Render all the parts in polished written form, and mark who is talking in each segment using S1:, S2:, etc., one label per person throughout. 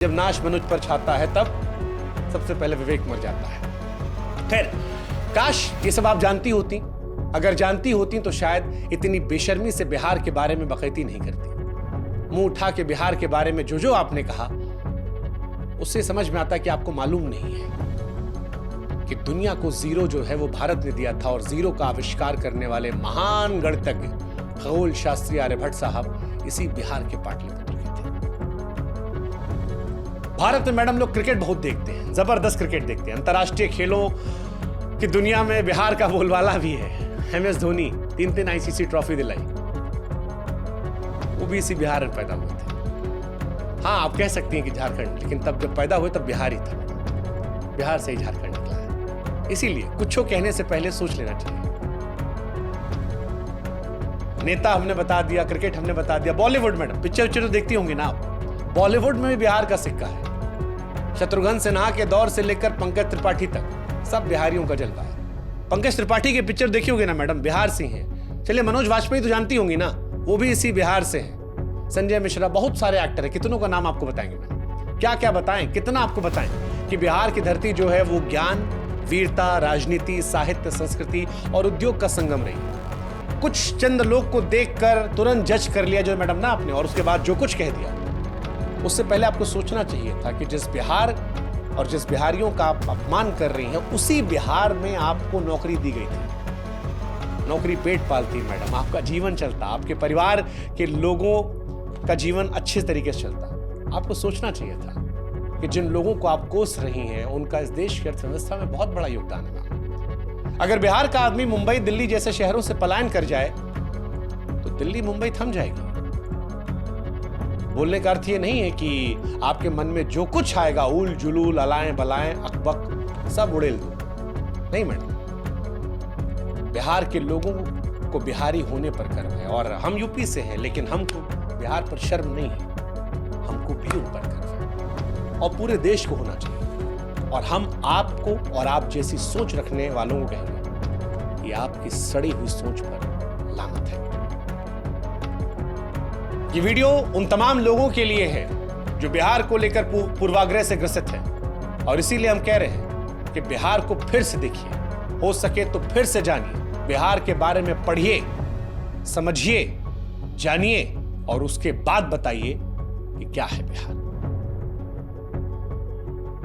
S1: जब नाश मनुष्य पर छाता है तब सबसे पहले विवेक मर जाता है। खैर, काश ये सब आप जानती होती। अगर जानती होती तो शायद इतनी बेशर्मी से बिहार के बारे में बकैती नहीं करती। मुंह उठा के बिहार के बारे में जो आपने कहा, उससे समझ में आता कि आपको मालूम नहीं है कि दुनिया को जीरो जो है वो भारत ने दिया था, और जीरो का आविष्कार करने वाले महान गणितज्ञ खगोल शास्त्री आर्यभट्ट साहब इसी बिहार के पाटलिपुत्र के थे। भारत में मैडम लोग क्रिकेट बहुत देखते हैं, जबरदस्त क्रिकेट देखते हैं। अंतर्राष्ट्रीय खेलों की दुनिया में बिहार का बोलबाला भी है। MS धोनी 3 ICC ट्रॉफी दिलाई, वो भी इसी बिहार में पैदा हुए थे। हाँ, आप कह सकती हैं कि झारखंड, लेकिन तब जब पैदा हुए तब बिहार ही था। बिहार से ही झारखंड निकला है। इसीलिए कुछ कहने से पहले सोच लेना चाहिए। नेता हमने बता दिया, क्रिकेट हमने बता दिया, बॉलीवुड मैडम पिक्चर तो देखती होंगी ना आप। बॉलीवुड में भी बिहार का सिक्का है। शत्रुघ्न सिन्हा के दौर से लेकर पंकज त्रिपाठी तक सब बिहारियों का जलवा है। पंकज त्रिपाठी के पिक्चर देखी होगी ना मैडम, बिहार से हैं। चलिए, मनोज वाजपेयी तो जानती होंगी ना, वो भी इसी बिहार से हैं। संजय मिश्रा, बहुत सारे एक्टर हैं। कितनों का नाम आपको बताएंगे मैडम? क्या क्या बताएं, कितना आपको बताएं कि बिहार की धरती जो है वो ज्ञान, वीरता, राजनीति, साहित्य, संस्कृति और उद्योग का संगम रही। कुछ चंद लोग को देखकर तुरंत जज कर लिया जो मैडम ना आपने, और उसके बाद जो कुछ कह दिया। उससे पहले आपको सोचना चाहिए था कि जिस बिहार और जिस बिहारियों का आप अपमान कर रही हैं, उसी बिहार में आपको नौकरी दी गई थी। नौकरी पेट पालती मैडम, आपका जीवन चलता, आपके परिवार के लोगों का जीवन अच्छे तरीके से चलता। आपको सोचना चाहिए था कि जिन लोगों को आप कोस रही हैं, उनका इस देश की अर्थव्यवस्था में बहुत बड़ा योगदान है। अगर बिहार का आदमी मुंबई, दिल्ली जैसे शहरों से पलायन कर जाए तो दिल्ली मुंबई थम जाएगी। बोलने का अर्थ ये नहीं है कि आपके मन में जो कुछ आएगा, उल जुलूल, अलाएं बलाएं, अकबक, सब उड़ेल दो। नहीं मैडम, बिहार के लोगों को बिहारी होने पर गर्व है। और हम यूपी से हैं, लेकिन हमको बिहार पर शर्म नहीं है, हमको भी उन पर गर्व है, और पूरे देश को होना चाहिए। और हम आपको और आप जैसी सोच रखने वालों को कहेंगे कि आपकी सड़ी हुई सोच पर लानत है। ये वीडियो उन तमाम लोगों के लिए है जो बिहार को लेकर पूर्वाग्रह से ग्रसित है, और इसीलिए हम कह रहे हैं कि बिहार को फिर से देखिए, हो सके तो फिर से जानिए, बिहार के बारे में पढ़िए, समझिए, जानिए, और उसके बाद बताइए कि क्या है बिहार।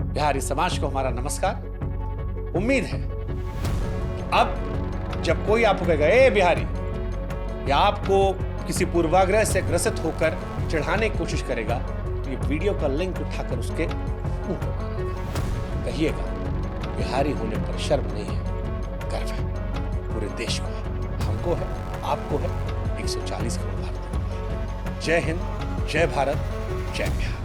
S1: बिहारी समाज को हमारा नमस्कार। उम्मीद है अब जब कोई आपको कहेगा ए बिहारी, या आपको किसी पूर्वाग्रह से ग्रसित होकर चढ़ाने की कोशिश करेगा, तो ये वीडियो का लिंक उठाकर उसके मुंह पर मारेगा। कहिएगा बिहारी होने पर शर्म नहीं है, गर्व है। पूरे देश को है, हमको है, आपको है, 140 करोड़ भारतीयों को है। जय हिंद, जय भारत, जय बिहार।